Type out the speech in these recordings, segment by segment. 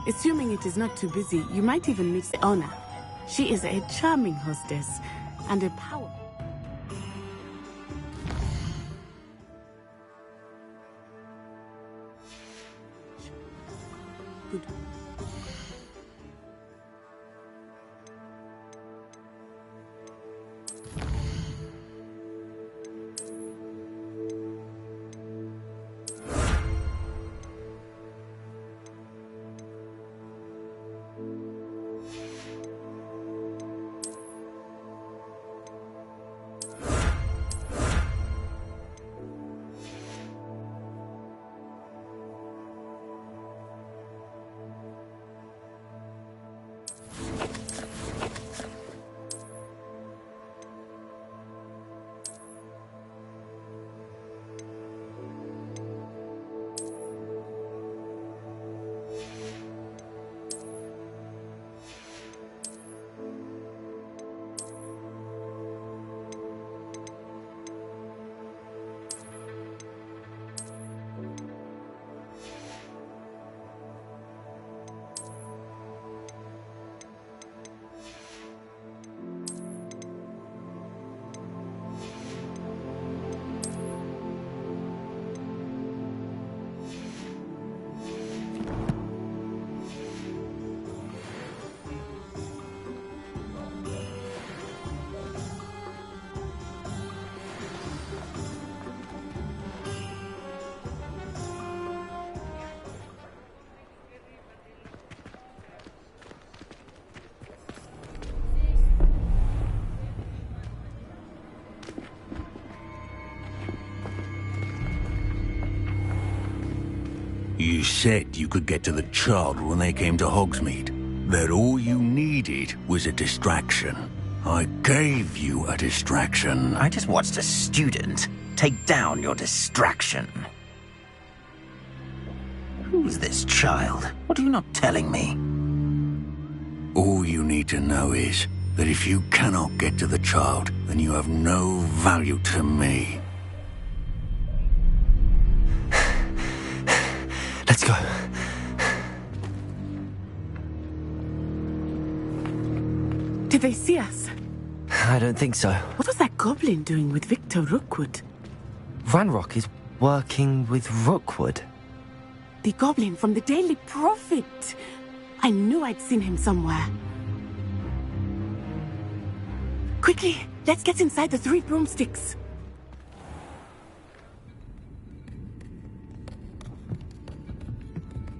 Assuming it is not too busy, you might even meet the owner. She is a charming hostess and a power. Good. You said you could get to the child when they came to Hogsmeade. That all you needed was a distraction. I gave you a distraction. I just watched a student take down your distraction. Who's this child? What are you not telling me? All you need to know is that if you cannot get to the child, then you have no value to me. Let's go. Did they see us? I don't think so. What was that goblin doing with Victor Rookwood? Ranrock is working with Rookwood. The goblin from the Daily Prophet. I knew I'd seen him somewhere. Quickly, let's get inside the 3 broomsticks.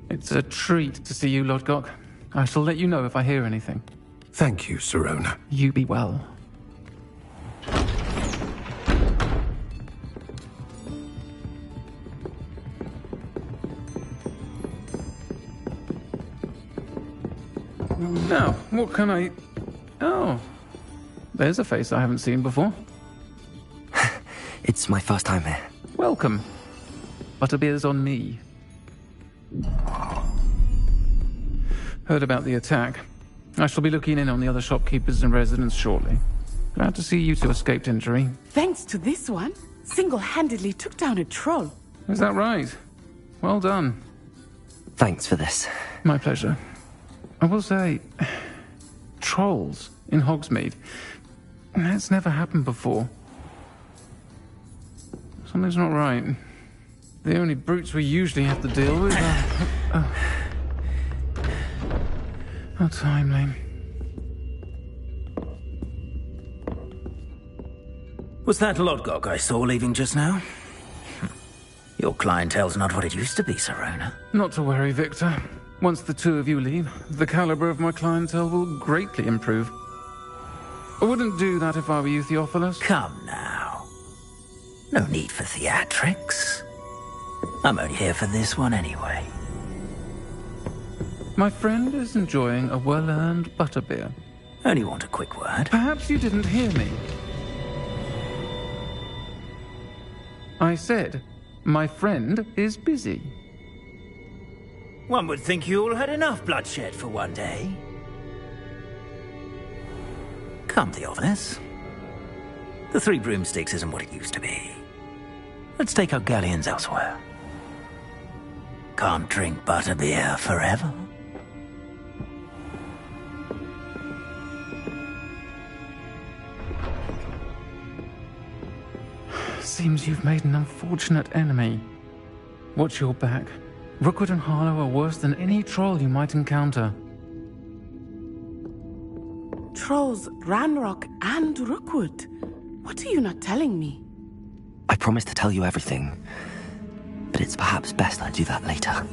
It's a treat to see you, Lodgok. I shall let you know if I hear anything. Thank you, Sirona. You be well. Now, what can I... Oh, there's a face I haven't seen before. It's my first time here. Welcome. Butterbeer's on me. Heard about the attack. I shall be looking in on the other shopkeepers and residents shortly. Glad to see you two escaped injury. Thanks to this one, single-handedly took down a troll. Is that right? Well done. Thanks for this. My pleasure. I will say, trolls in Hogsmeade. That's never happened before. Something's not right. The only brutes we usually have to deal with are... How timely. Was that Lodgok I saw leaving just now? Your clientele's not what it used to be, Sirona. Not to worry, Victor. Once the two of you leave, the caliber of my clientele will greatly improve. I wouldn't do that if I were you, Theophilus. Come now. No need for theatrics. I'm only here for this one anyway. My friend is enjoying a well-earned butterbeer. Only want a quick word. Perhaps you didn't hear me. I said, my friend is busy. One would think you all had enough bloodshed for one day. Come, Theophilus. The 3 broomsticks isn't what it used to be. Let's take our galleons elsewhere. Can't drink butterbeer forever. seems you've made an unfortunate enemy. Watch your back. Rookwood and Harlow are worse than any troll you might encounter. Trolls, Ranrock, and Rookwood. What are you not telling me? I promised to tell you everything, but it's perhaps best I do that later.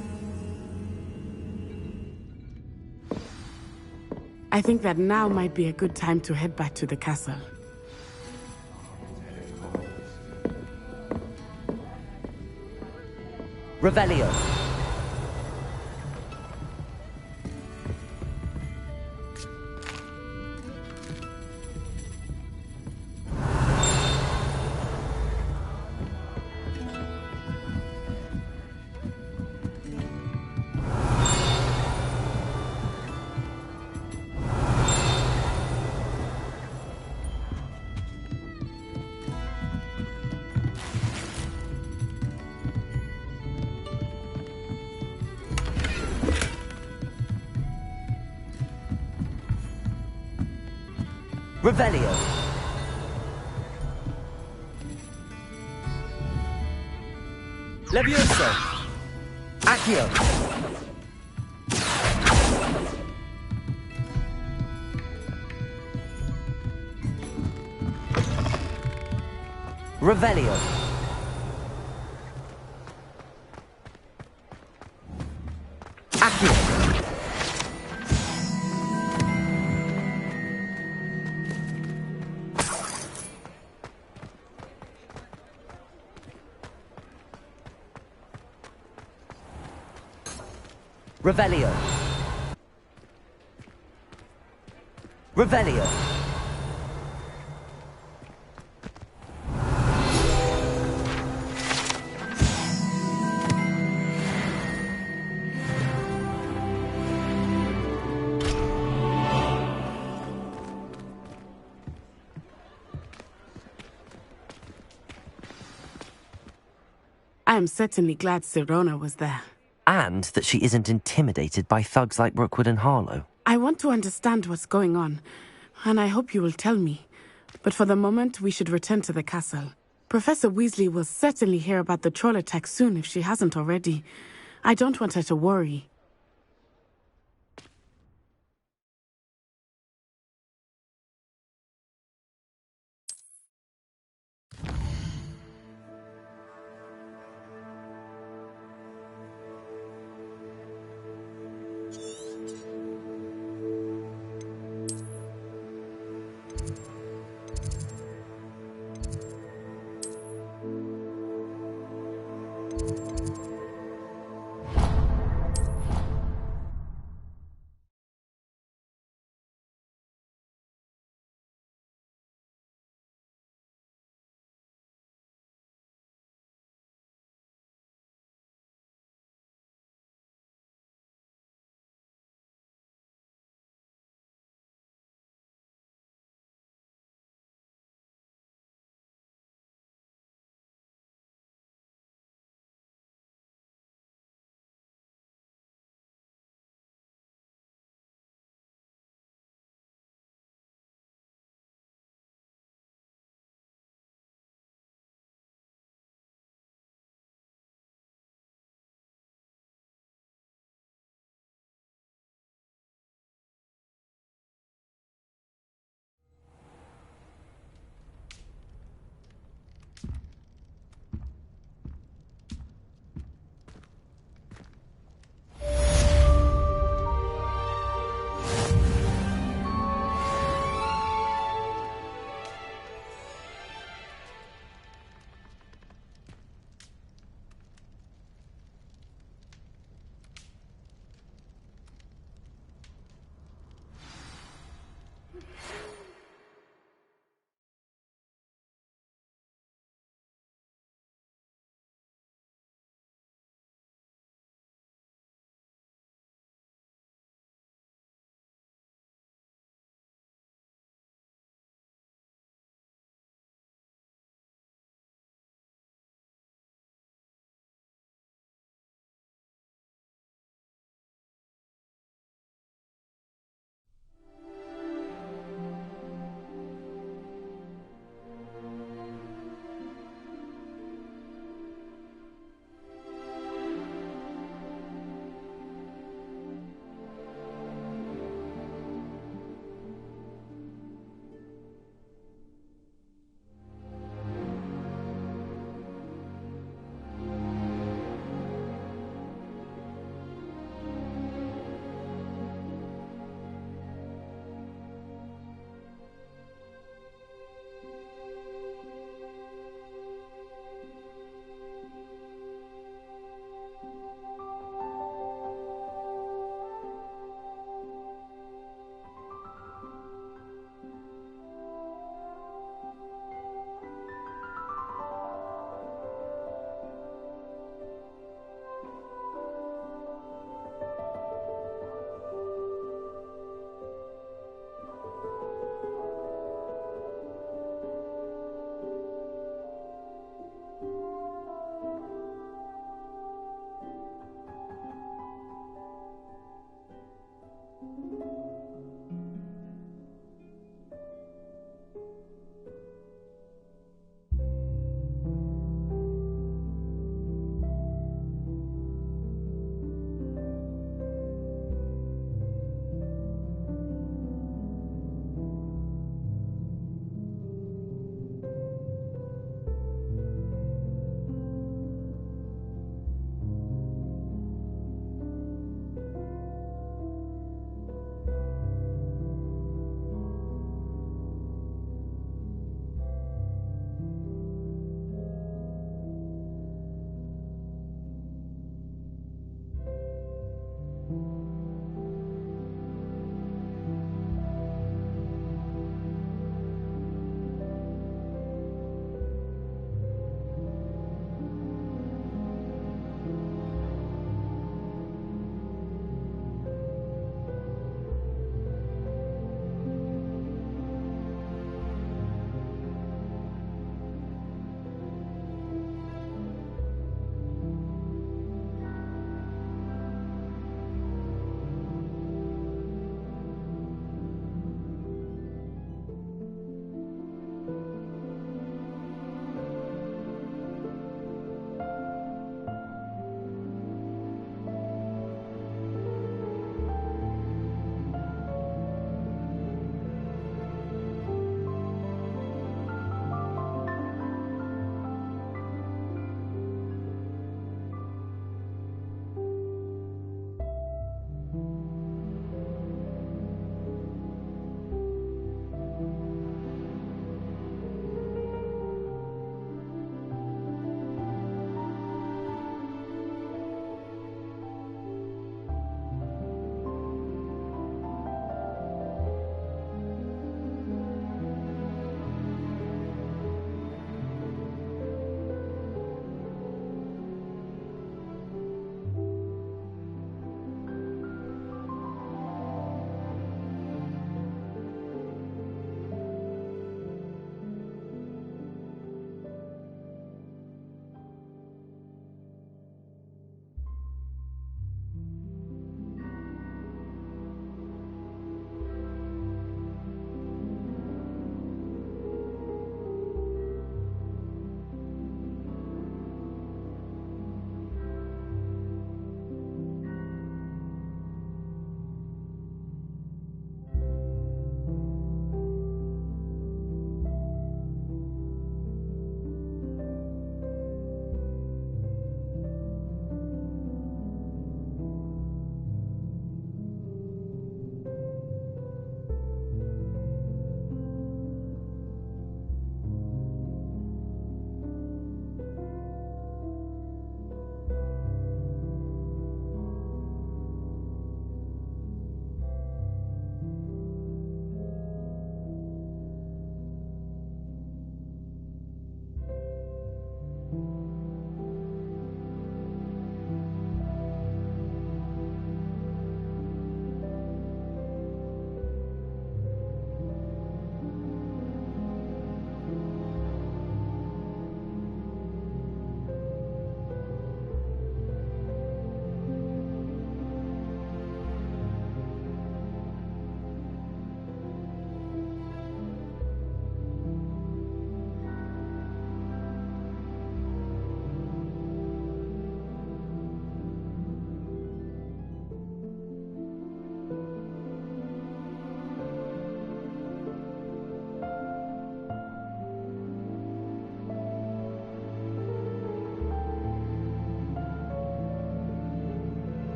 I think that now might be a good time to head back to the castle. Revelio. Revelio. Levioso. Accio. Revelio. Accio. Revelio. Revelio. I am certainly glad Sirona was there. And that she isn't intimidated by thugs like Rookwood and Harlow. I want to understand what's going on, and I hope you will tell me. But for the moment, we should return to the castle. Professor Weasley will certainly hear about the troll attack soon if she hasn't already. I don't want her to worry.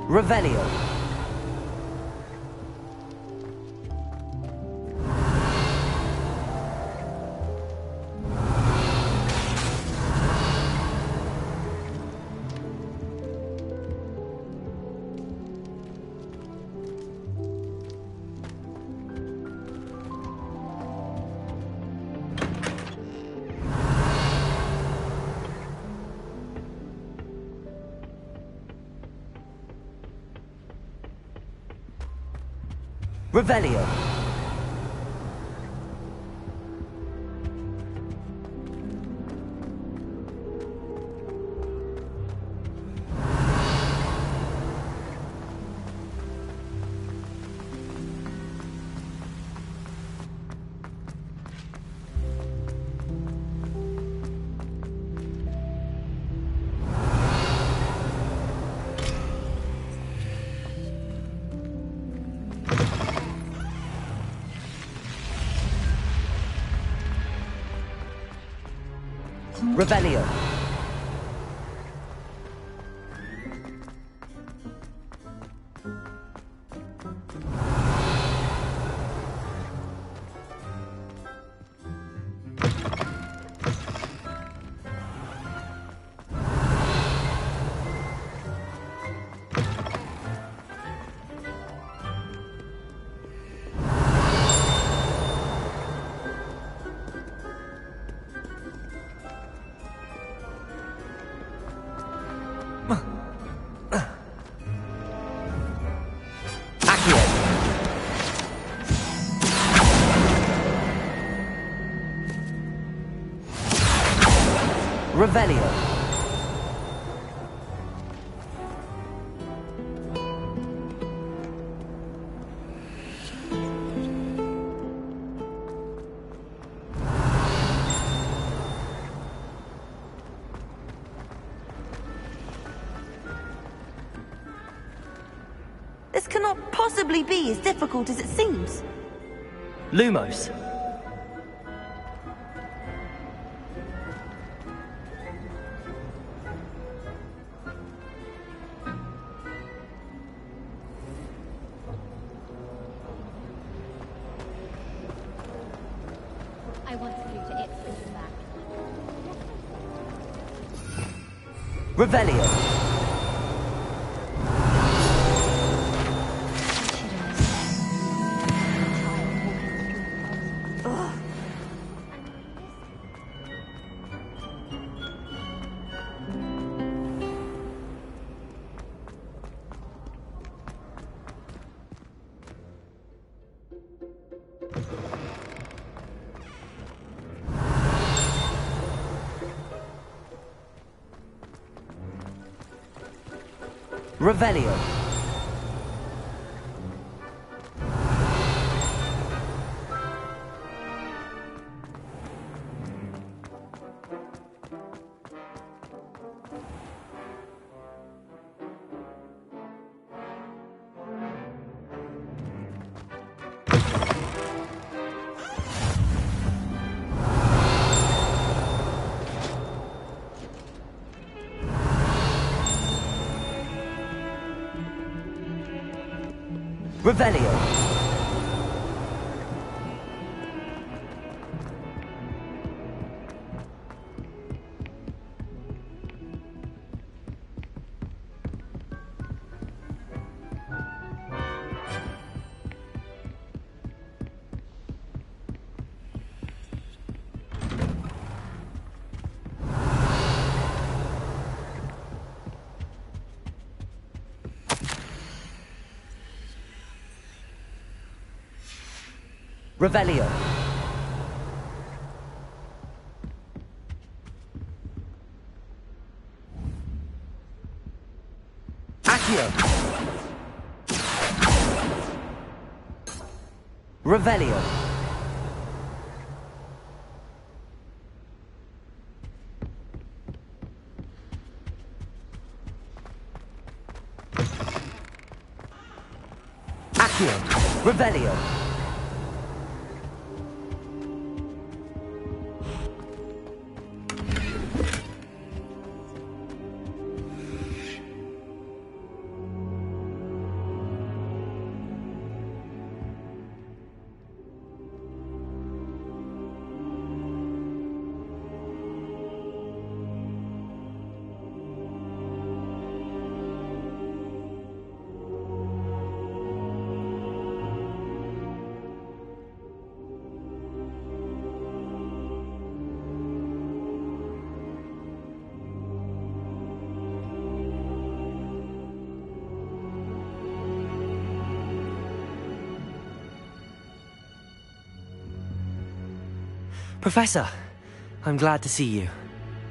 Revelio. Revelio. Revelio. Revelio. This cannot possibly be as difficult as it seems. Lumos. I want to go to it and back. Revelio. Revelio. Revelio. Revelio. Accio. Revelio. Accio. Revelio. Professor, I'm glad to see you.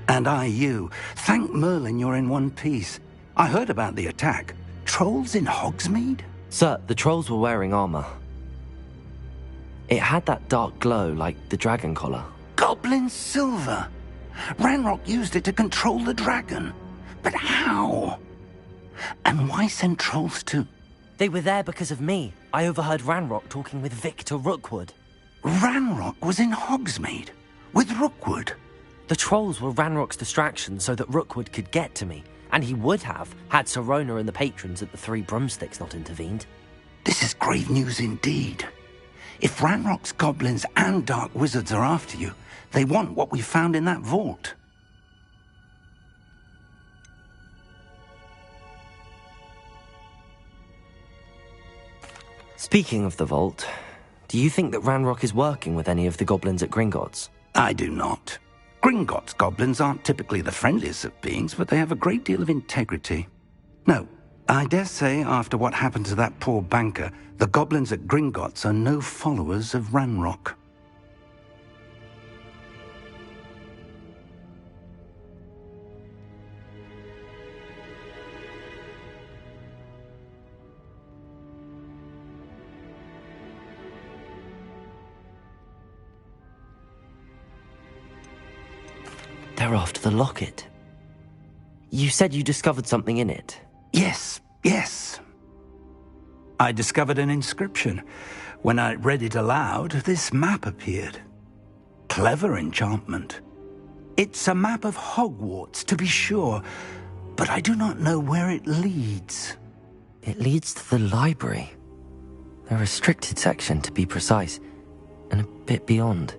And I you. Thank Merlin you're in one piece. I heard about the attack. Trolls in Hogsmeade? Sir, the trolls were wearing armor. It had that dark glow like the dragon collar. Goblin silver. Ranrock used it to control the dragon. But how? And why send trolls to... They were there because of me. I overheard Ranrock talking with Victor Rookwood. Ranrock was in Hogsmeade? With Rookwood? The trolls were Ranrock's distraction so that Rookwood could get to me. And he would have, had Sirona and the patrons at the Three Broomsticks not intervened. This is grave news indeed. If Ranrock's goblins and dark wizards are after you, they want what we found in that vault. Speaking of the vault, do you think that Ranrock is working with any of the goblins at Gringotts? I do not. Gringotts goblins aren't typically the friendliest of beings, but they have a great deal of integrity. No, I dare say after what happened to that poor banker, the goblins at Gringotts are no followers of Ranrock. They're after the locket. You said you discovered something in it. Yes. I discovered an inscription. When I read it aloud, this map appeared. Clever enchantment. It's a map of Hogwarts, to be sure, but I do not know where it leads. It leads to the library. The restricted section, to be precise, and a bit beyond.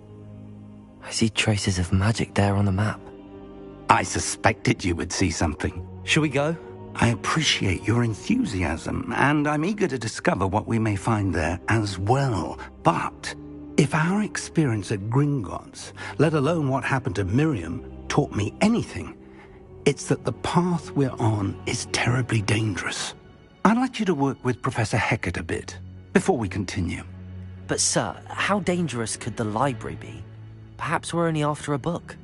I see traces of magic there on the map. I suspected you would see something. Shall we go? I appreciate your enthusiasm, and I'm eager to discover what we may find there as well. But if our experience at Gringotts, let alone what happened to Miriam, taught me anything, it's that the path we're on is terribly dangerous. I'd like you to work with Professor Hecat a bit before we continue. But sir, how dangerous could the library be? Perhaps we're only after a book.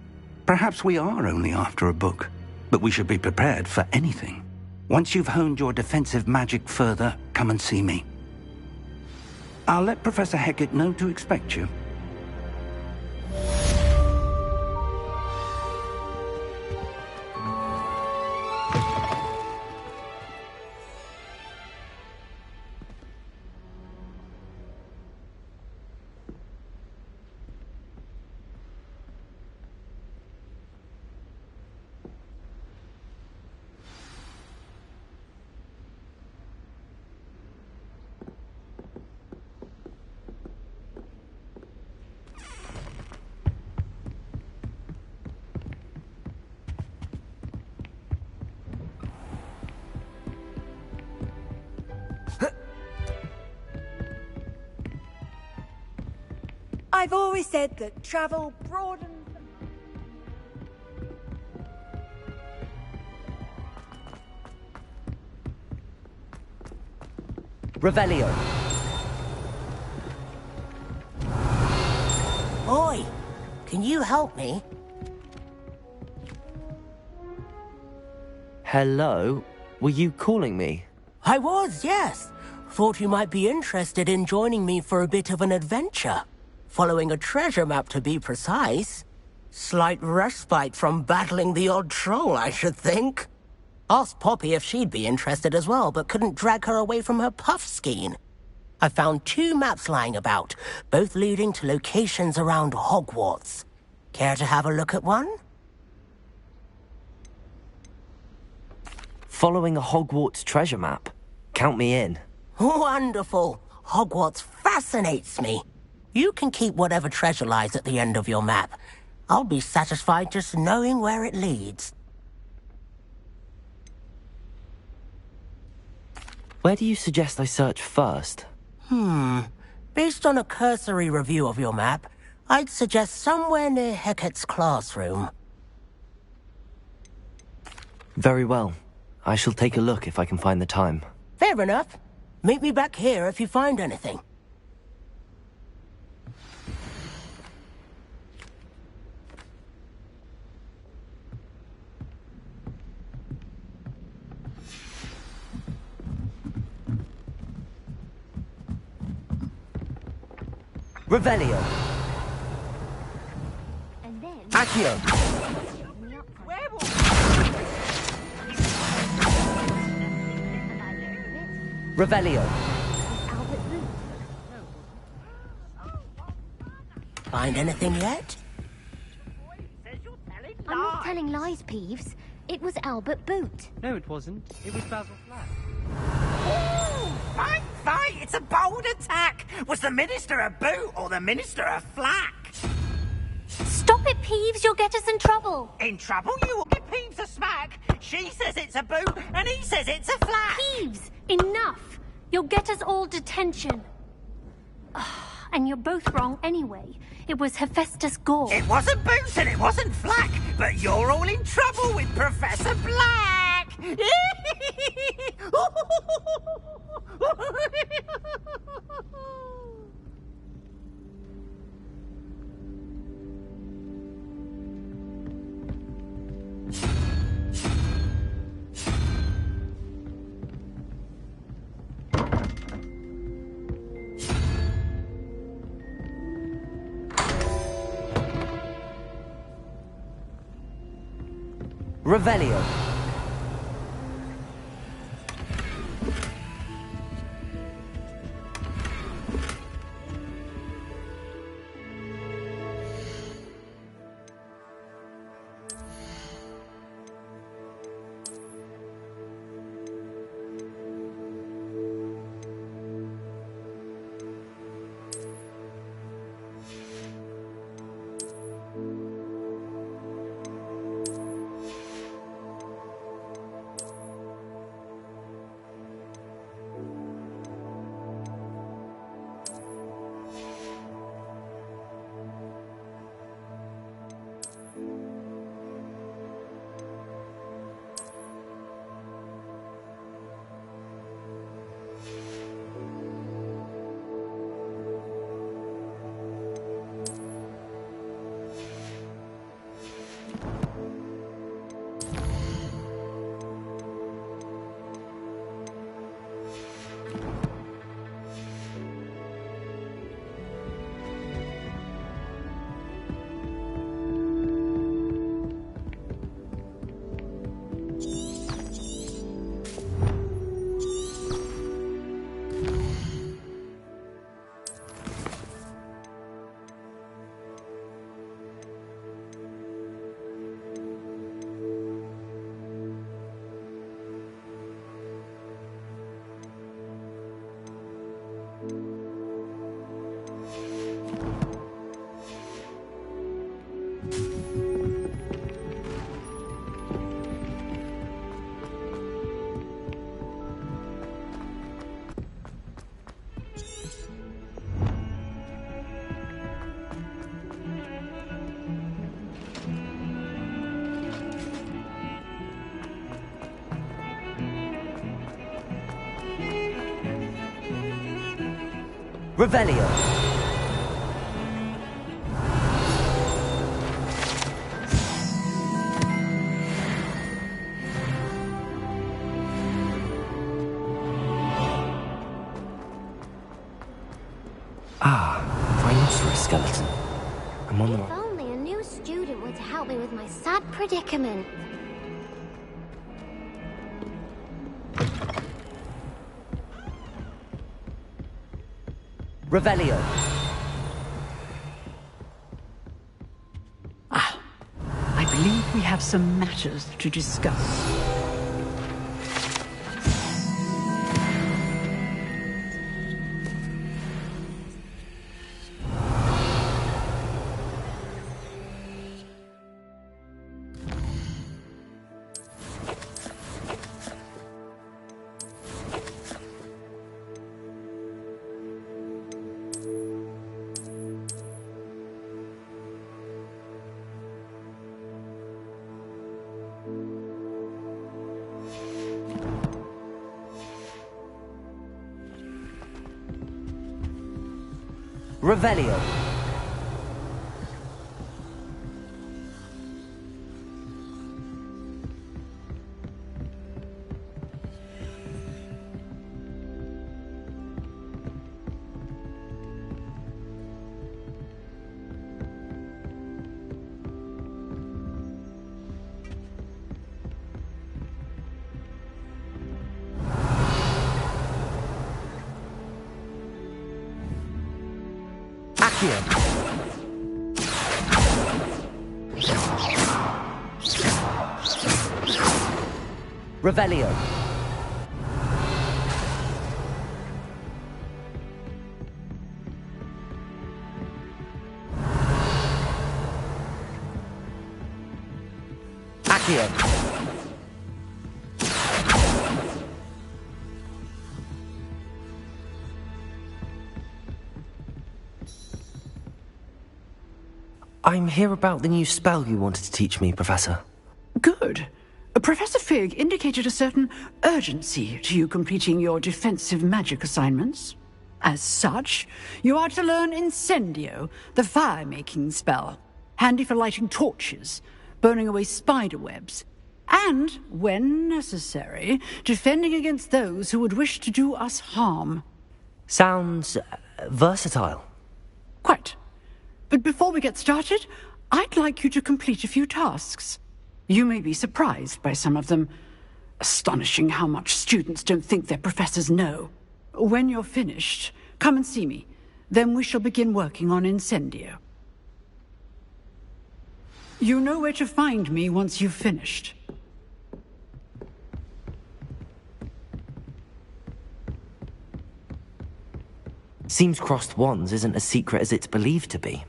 Perhaps we are only after a book, but we should be prepared for anything. Once you've honed your defensive magic further, come and see me. I'll let Professor Hecat know to expect you. I've always said that travel broadens... Revelio. Oi, can you help me? Hello? Were you calling me? I was, yes. Thought you might be interested in joining me for a bit of an adventure. Following a treasure map, to be precise. Slight respite from battling the odd troll, I should think. Asked Poppy if she'd be interested as well, but couldn't drag her away from her puff skein. I found 2 maps lying about, both leading to locations around Hogwarts. Care to have a look at one? Following a Hogwarts treasure map? Count me in. Wonderful. Hogwarts fascinates me. You can keep whatever treasure lies at the end of your map. I'll be satisfied just knowing where it leads. Where do you suggest I search first? Based on a cursory review of your map, I'd suggest somewhere near Hecat's classroom. Very well. I shall take a look if I can find the time. Fair enough. Meet me back here if you find anything. Revelio. And then... Accio. Revelio. Find anything yet? I'm not telling lies, Peeves. It was Albert Boot. No, it wasn't. It was Basil Flack. Fight, fight! It's a bold attack! Was the Minister a boot or the Minister a flack? Stop it, Peeves! You'll get us in trouble! In trouble? You will give Peeves a smack! She says it's a boot, and he says it's a flack! Peeves! Enough! You'll get us all detention. And you're both wrong anyway. It was Hephaestus Gore. It wasn't boot and it wasn't flack, but you're all in trouble with Professor Black! Revelio. Revelio. Rhinoceros skeleton. I'm on the... If only a new student were to help me with my sad predicament. Revelio. I believe we have some matters to discuss. Revelio. Accio. Revelio. Accio. I'm here about the new spell you wanted to teach me, Professor. Good. Professor Fig indicated a certain urgency to you completing your defensive magic assignments. As such, you are to learn Incendio, the fire-making spell, handy for lighting torches, burning away spider webs, and, when necessary, defending against those who would wish to do us harm. Sounds versatile. Quite. But before we get started, I'd like you to complete a few tasks. You may be surprised by some of them. Astonishing how much students don't think their professors know. When you're finished, come and see me. Then we shall begin working on Incendio. You know where to find me once you've finished. Seems crossed wands isn't as secret as it's believed to be.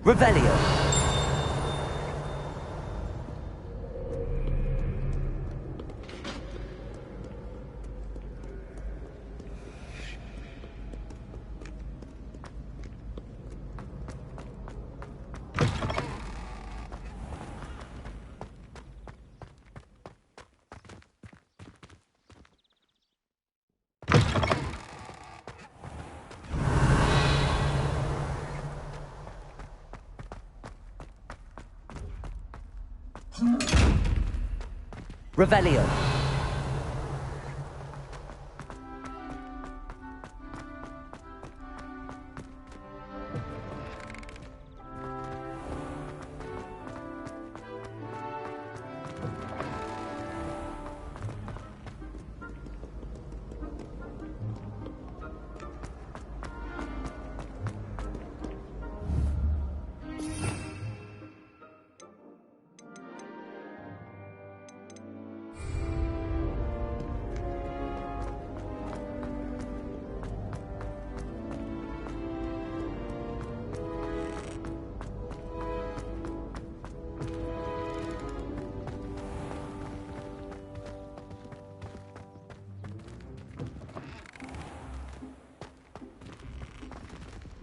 Revelio. Revelio.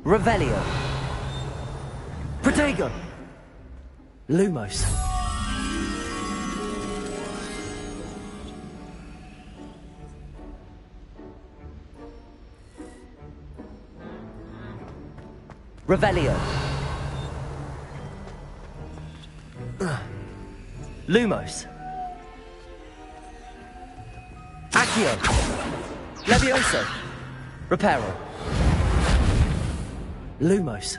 Revelio. Protego! Lumos. Revelio. Lumos. Accio. Levioso. Reparo. Lumos.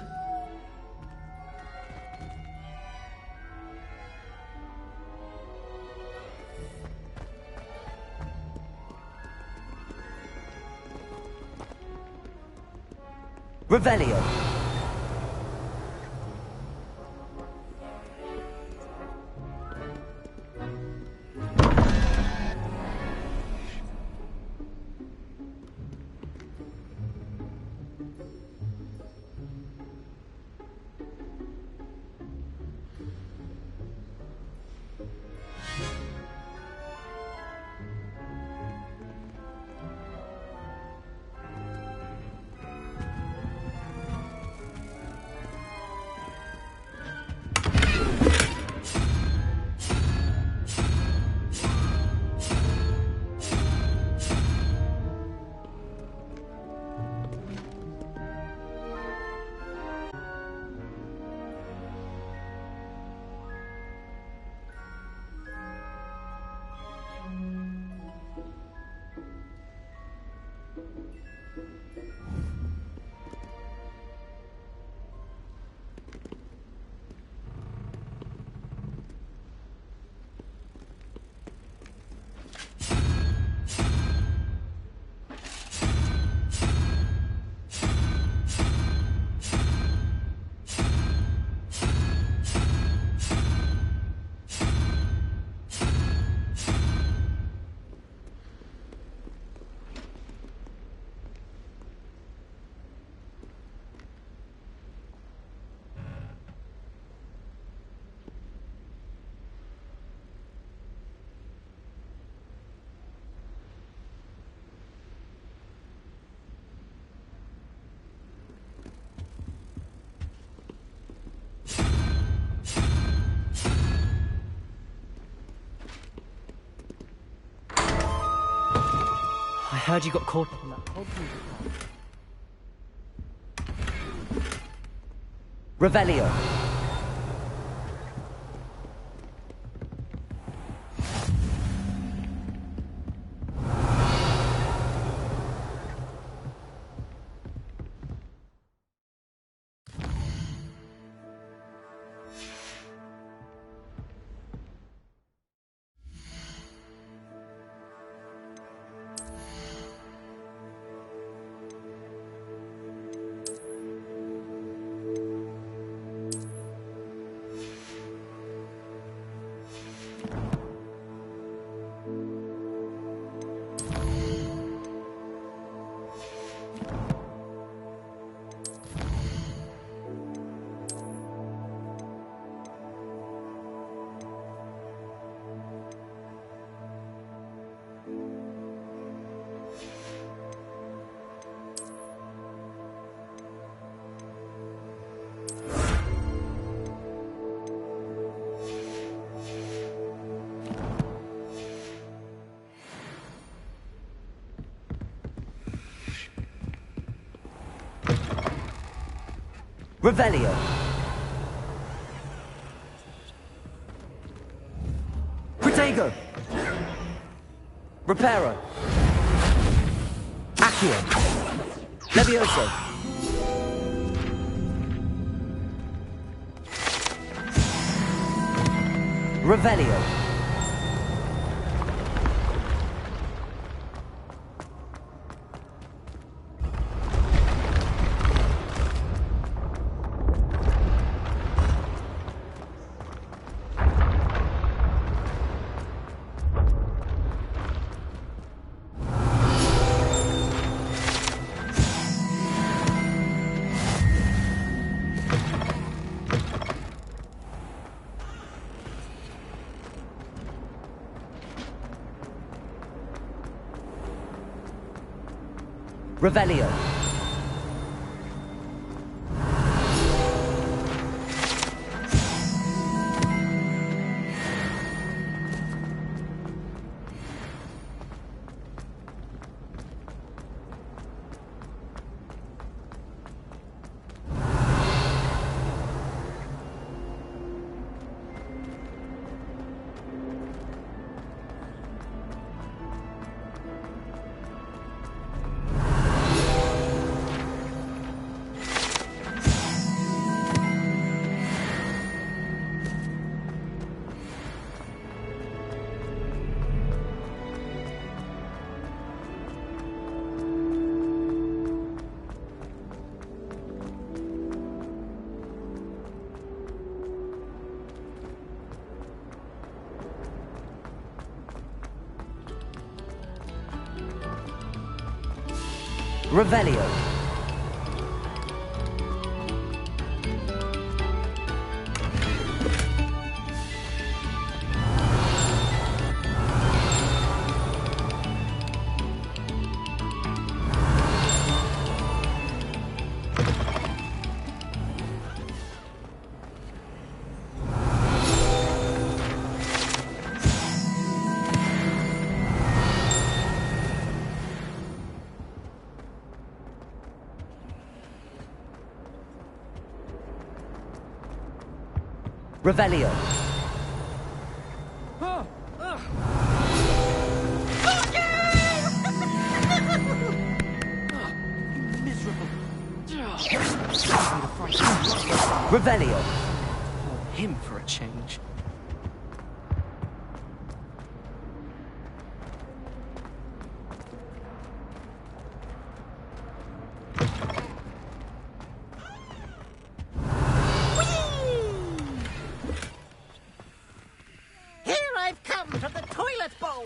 Revelio. heard you got caught up in that Hogwarts. Revelio. Revelio. Protego. Reparo. Accio. Levioso. Revelio. Revelio. Revelio. Revelio. Miserable. Revelio. Or him for a change.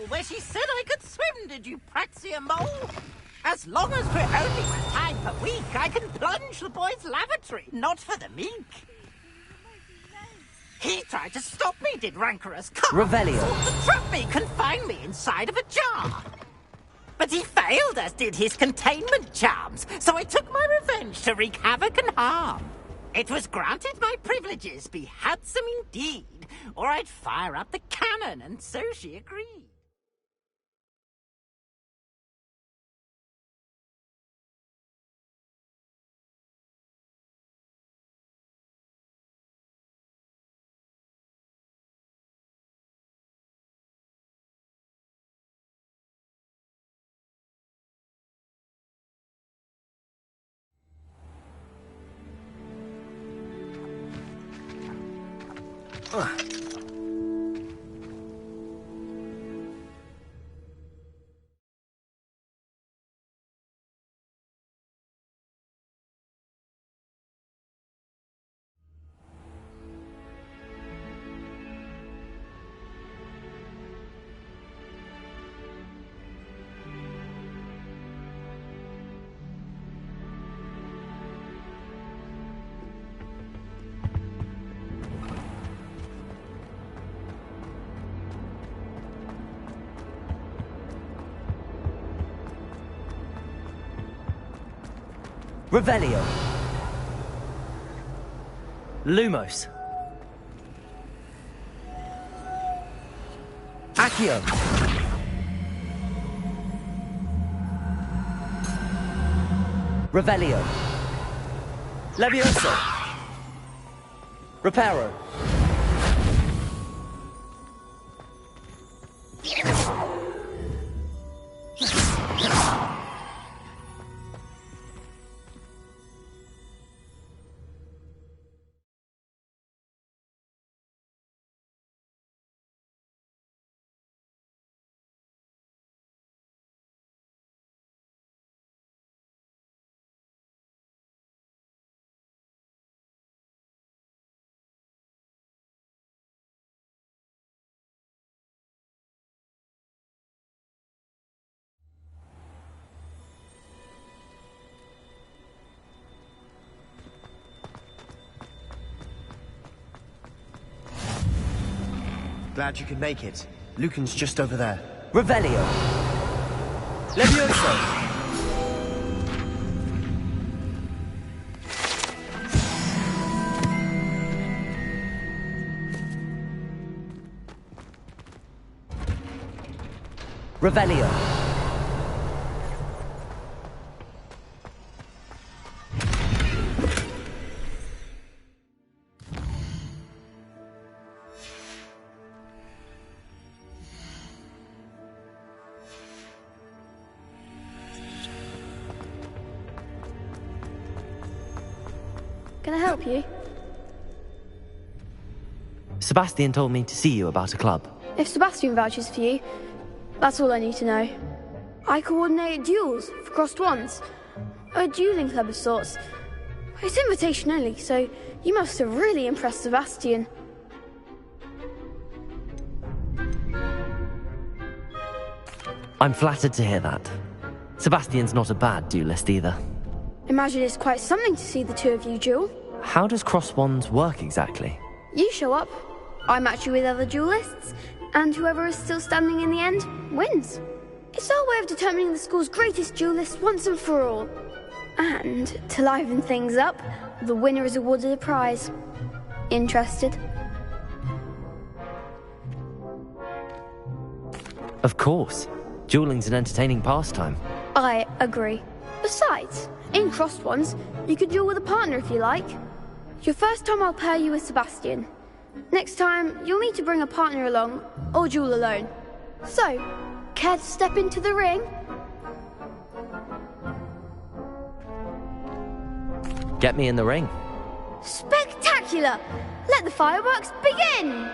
Where she said I could swim, did you praxia mole? As long as we're only one time per week, I can plunge the boy's lavatory, not for the meek. He tried to stop me, did rancorous cock. Revelio. Sought to trap me, confine me inside of a jar. But he failed, as did his containment charms, so I took my revenge to wreak havoc and harm. It was granted my privileges be handsome indeed, or I'd fire up the cannon, and so she agreed. Revelio. Lumos. Accio. Revelio. Levioso. Reparo. Glad you could make it. Lucan's just over there. Revelio. Levioso. Revelio. Can I help you? Sebastian told me to see you about a club. If Sebastian vouches for you, that's all I need to know. I coordinate duels for crossed wands. A dueling club of sorts. It's invitation only, so you must have really impressed Sebastian. I'm flattered to hear that. Sebastian's not a bad duelist either. Imagine it's quite something to see the two of you duel. How does cross wands work exactly? You show up, I match you with other duelists, and whoever is still standing in the end wins. It's our way of determining the school's greatest duelist once and for all. And to liven things up, the winner is awarded a prize. Interested? Of course. Dueling's an entertaining pastime. I agree. Besides, in crossed ones, you could duel with a partner if you like. Your first time I'll pair you with Sebastian. Next time, you'll need to bring a partner along, or duel alone. So, care to step into the ring? Get me in the ring. Spectacular! Let the fireworks begin!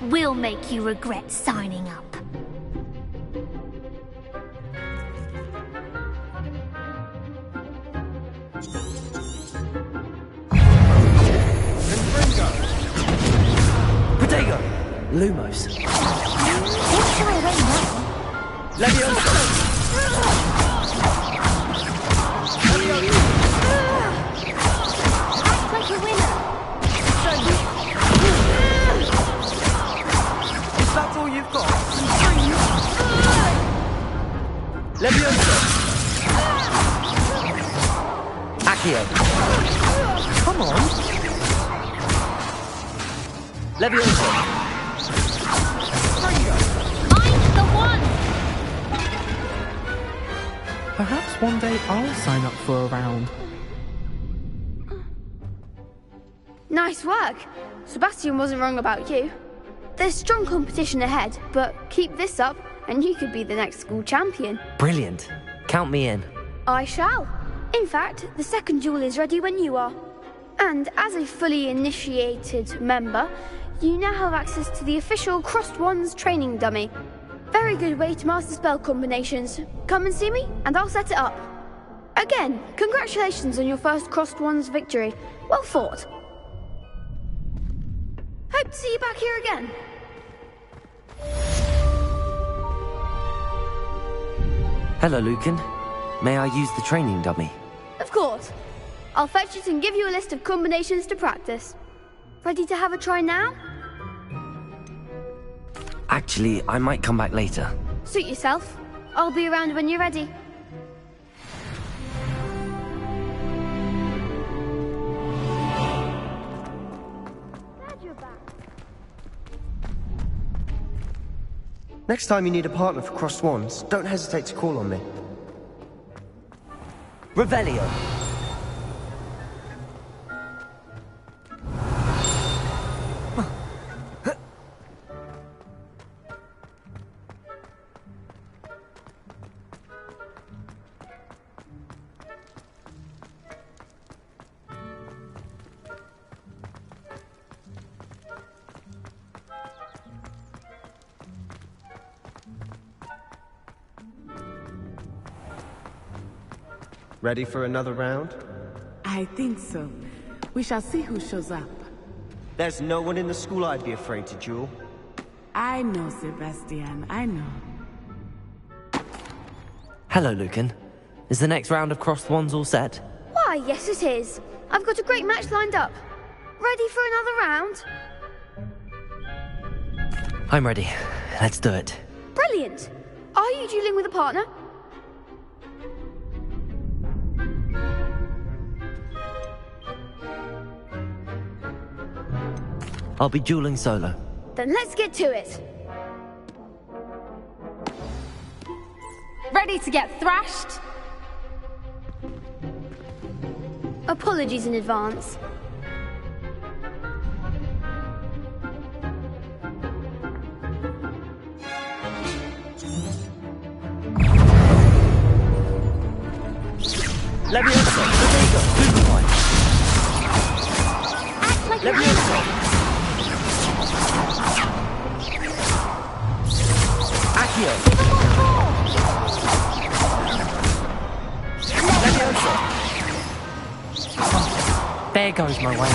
We'll make you regret signing up. Protego. Lumos. Don't shy away now. Levioso. Act like a winner. Is that all you've got? Levioso. Accio. Come on. Levioso. I'm the one. Perhaps one day I'll sign up for a round. Nice work. Sebastian wasn't wrong about you. There's strong competition ahead, but keep this up and you could be the next school champion. Brilliant. Count me in. I shall. In fact, the second duel is ready when you are. And as a fully initiated member, you now have access to the official Crossed Wands training dummy. Very good way to master spell combinations. Come and see me, and I'll set it up. Again, congratulations on your first Crossed Wands victory. Well fought. Hope to see you back here again. Hello, Lucan. May I use the training dummy? Of course. I'll fetch it and give you a list of combinations to practice. Ready to have a try now? Actually, I might come back later. Suit yourself. I'll be around when you're ready. Glad you're back. Next time you need a partner for Crossed Wands, don't hesitate to call on me. Revelio. Ready for another round? I think so. We shall see who shows up. There's no one in the school I'd be afraid to duel. I know, Sebastian. I know. Hello, Lucan. Is the next round of Crossed Wands all set? Why, yes it is. I've got a great match lined up. Ready for another round? I'm ready. Let's do it. Brilliant. Are you dueling with a partner? I'll be dueling solo. Then let's get to it. Ready to get thrashed? Apologies in advance. Levioso. Rodrigo. Superboy. Act like Levioso. Accio. Levioso. There goes my way.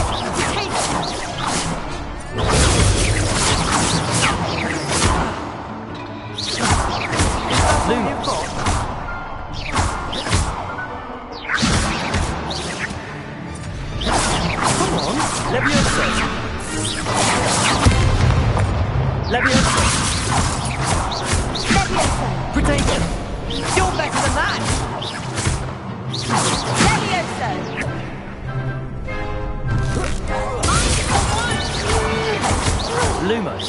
Luna. Come on. Levioso. Levioso. Protego. You're better than that. Lumos.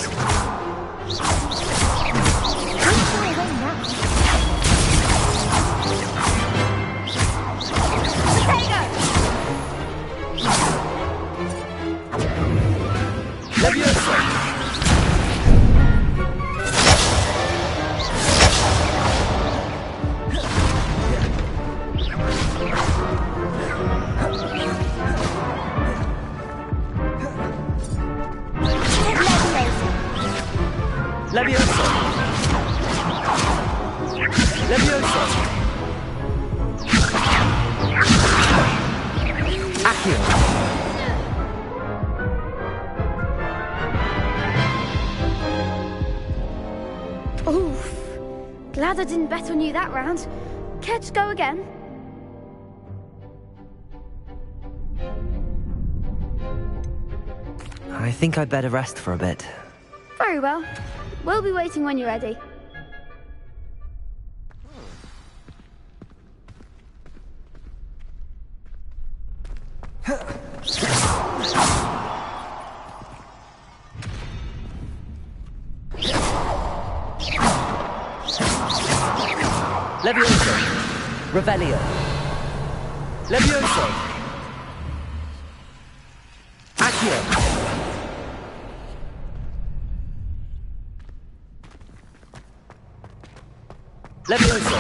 Levioso. Levioso. Levioso. Accio. Oof. Glad I didn't bet on you that round. Care to go again? I think I'd better rest for a bit. Very well. We'll be waiting when you're ready. Levioso. Revelio. Levioso. Accio. Levioso.